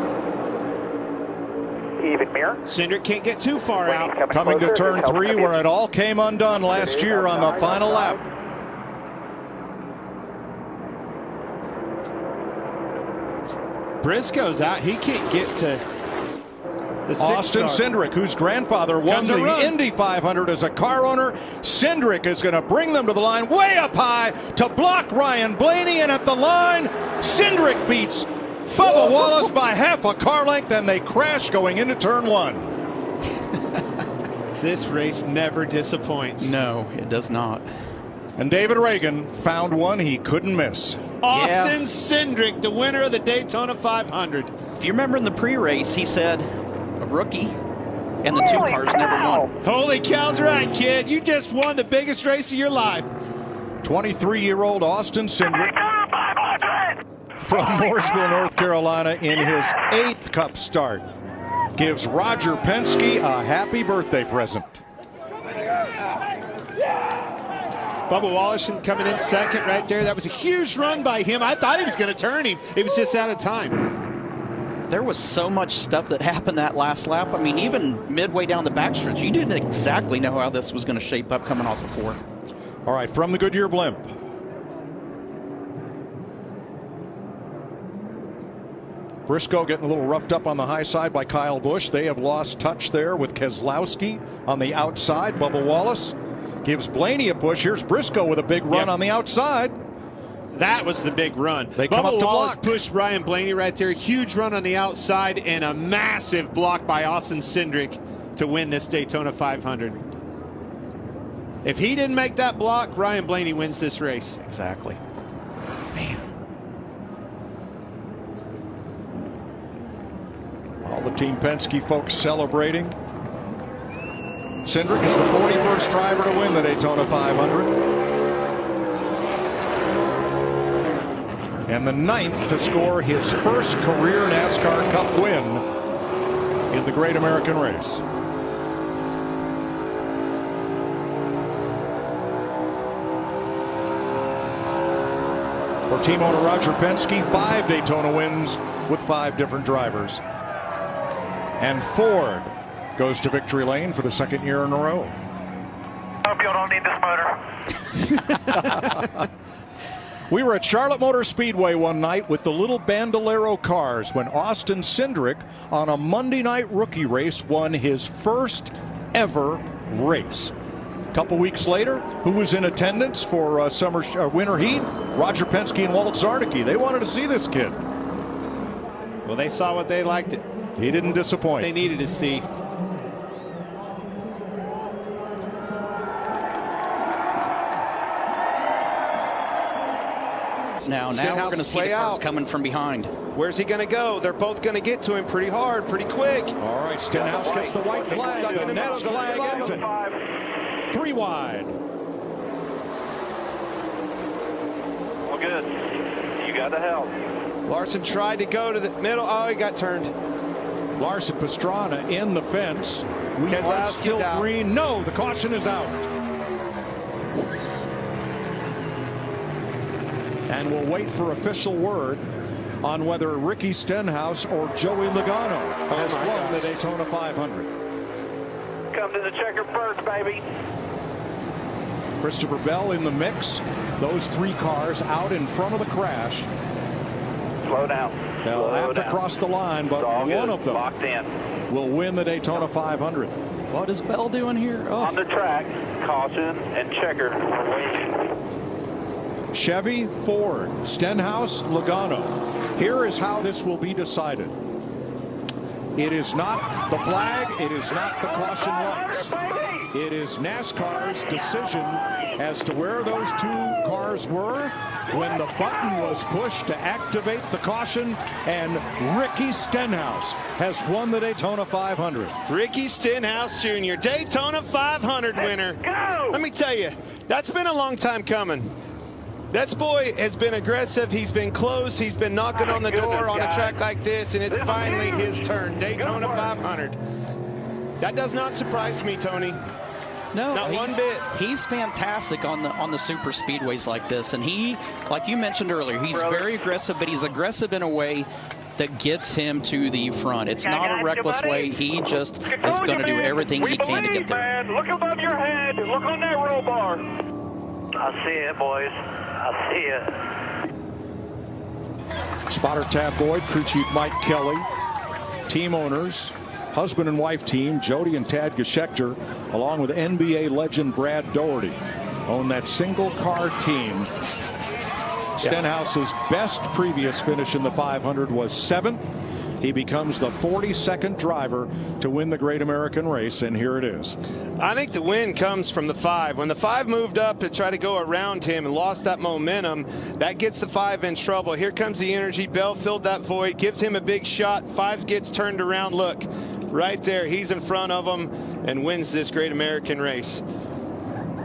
Even mirror. Cindric can't get too far out. Coming to turn 3 where it all came undone last year on the final lap. Briscoe's out. He can't get to the Austin Cindric, whose grandfather won the Indy 500 as a car owner. Cindric is going to bring them to the line way up high to block Ryan Blaney, and at the line, Cindric beats Bubba Wallace by half a car length, and they crash going into turn 1. This race never disappoints. No, it does not. And David Reagan found one he couldn't miss. Austin Cindric, the winner of the Daytona 500. If you remember in the pre-race, he said a rookie and the two cars never won. Holy cow's right, kid. You just won the biggest race of your life. 23-year-old Austin Cindric from Mooresville, North Carolina, in his 8th Cup start, gives Roger Penske a happy birthday present. Bubba Wallace coming in second right there. That was a huge run by him. I thought he was going to turn him. It was just out of time. There was so much stuff that happened that last lap. I mean, even midway down the backstretch, you didn't exactly know how this was going to shape up coming off the 4. All right, from the Goodyear blimp. Briscoe getting a little roughed up on the high side by Kyle Busch. They have lost touch there with Keselowski on the outside. Bubba Wallace gives Blaney a push. Here's Briscoe with a big run on the outside. That was the big run. They come Bubba up to Wallace block. pushed Ryan Blaney right there. Huge run on the outside and a massive block by Austin Cindric to win this Daytona 500. If he didn't make that block, Ryan Blaney wins this race. Exactly. Man. All the Team Penske folks celebrating. Cindric is the 41st driver to win the Daytona 500. And the 9th to score his first career NASCAR Cup win in the Great American Race. For team owner Roger Penske, 5 Daytona wins with 5 different drivers. And Ford goes to victory lane for the 2nd year in a row. Hope you don't need this motor. We were at Charlotte Motor Speedway one night with the little Bandolero cars when Austin Cindric on a Monday night rookie race won his first ever race. A couple weeks later, who was in attendance for winter heat? Roger Penske and Walt Zarnicki. They wanted to see this kid. Well, they saw what they liked it. He didn't disappoint. They needed to see. Now we're going to see the cars coming from behind. Where's he going to go? They're both going to get to him pretty hard, pretty quick. All right, Stenhouse gets the white flag. The next flag ends it. 3 wide. Well, good. You got the help. Larson tried to go to the middle. Oh, he got turned. Larson Pastrana in the fence. We are still green. No, the caution is out. And we'll wait for official word on whether Ricky Stenhouse or Joey Logano has won the Daytona 500. Come to the checker first, baby. Christopher Bell in the mix. Those 3 cars out in front of the crash. Slow down. They'll have to cross the line, but one of them locked in will win the Daytona 500. What is Bell doing here? Oh. On the track, caution and checker waiting. Chevy, Ford, Stenhouse, Logano. Here is how this will be decided. It is not the flag. It is not the caution lights. It is NASCAR's decision as to where those 2 cars were when the button was pushed to activate the caution, and Ricky Stenhouse has won the Daytona 500. Ricky Stenhouse Jr., Daytona 500 winner. Let me tell you, that's been a long time coming. That boy has been aggressive. He's been close. He's been knocking on the door on a track like this, and it's finally his turn. Daytona 500. That does not surprise me, Tony. No, not one bit. He's fantastic on the super speedways like this, and he, like you mentioned earlier, he's very aggressive, but he's aggressive in a way that gets him to the front. It's not a reckless way. He just is going to do everything he can to get there. Man. Look above your head. Look on that roll bar. I see it, boys. I see it. Spotter Tab Boyd, crew chief Mike Kelly, team owners, husband and wife team, Jody and Tad Geschecter, along with NBA legend Brad Doherty, own that single car team. Stenhouse's best previous finish in the 500 was 7th. He becomes the 42nd driver to win the Great American Race, and here it is. I think the win comes from the 5. When the 5 moved up to try to go around him and lost that momentum, that gets the 5 in trouble. Here comes the energy. Bell filled that void, gives him a big shot. 5 gets turned around. Look, right there, he's in front of him and wins this Great American Race.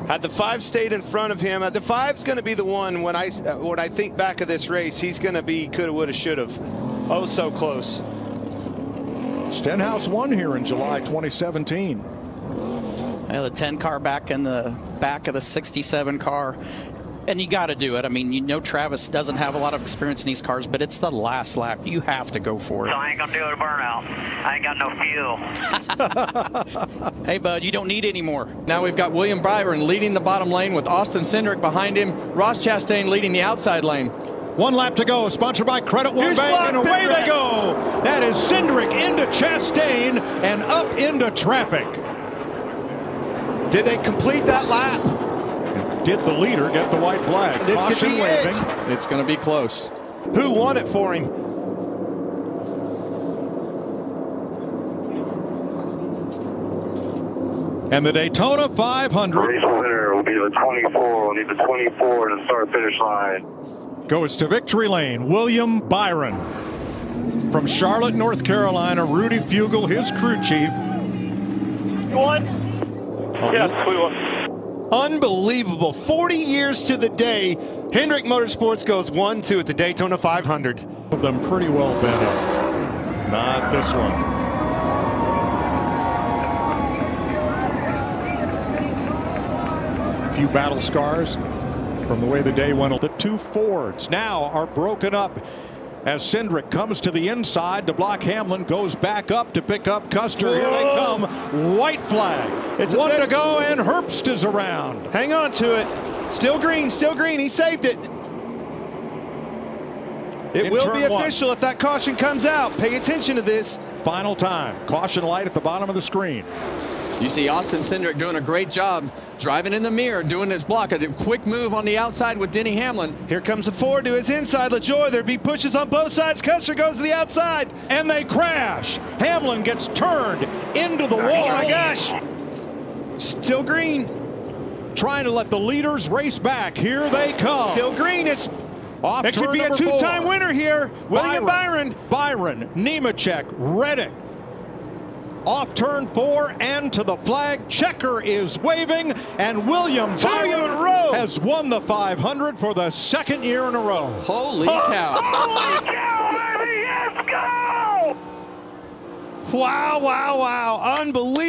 Had the 5 stayed in front of him, the 5's going to be the one when I think back of this race, he's going to be coulda, woulda, should've. Oh, so close. Stenhouse won here in July 2017. Yeah, the 10 car back in the back of the 67 car. And you got to do it. I mean, you know Travis doesn't have a lot of experience in these cars, but it's the last lap. You have to go for it. So I ain't going to do it a burnout. I ain't got no fuel. Hey, bud, you don't need any more. Now we've got William Byron leading the bottom lane with Austin Cindric behind him. Ross Chastain leading the outside lane. 1 lap to go. Sponsored by Credit One Bank, and away they go. That is Cindric into Chastain and up into traffic. Did they complete that lap? Did the leader get the white flag? This could Caution be waving. It's going to be close. Who won it for him? And the Daytona 500 race winner will be the 24. We'll need the 24 to start finish line. goes to victory lane. William Byron from Charlotte, North Carolina. Rudy Fugle, his crew chief. You won? Yes, we won. Unbelievable. 40 years to the day, Hendrick Motorsports goes 1-2 at the Daytona 500. Of them pretty well bent up. Not this one. A few battle scars from the way the day went. The two Fords now are broken up as Cindric comes to the inside to block Hamlin, goes back up to pick up Custer. Whoa. Here they come. White flag. It's one to go, and Herbst is around. Hang on to it. Still green, still green. He saved it. It will be official if that caution comes out. Pay attention to this. Final time. Caution light at the bottom of the screen. You see Austin Cindric doing a great job driving in the mirror, doing his block. A quick move on the outside with Denny Hamlin. Here comes the Ford to his inside. LaJoy, there'd be pushes on both sides. Custer goes to the outside. And they crash. Hamlin gets turned into the wall. Oh my gosh. Still green. Trying to let the leaders race back. Here they come. Still green. It's off. It could be a two-time winner here. William Byron. Byron, Nemechek, Reddick. Off turn 4 and to the flag. Checker is waving, and William Byron has won the 500 for the second year in a row. Holy cow. Holy cow, baby, let's go! Wow, wow, wow. Unbelievable.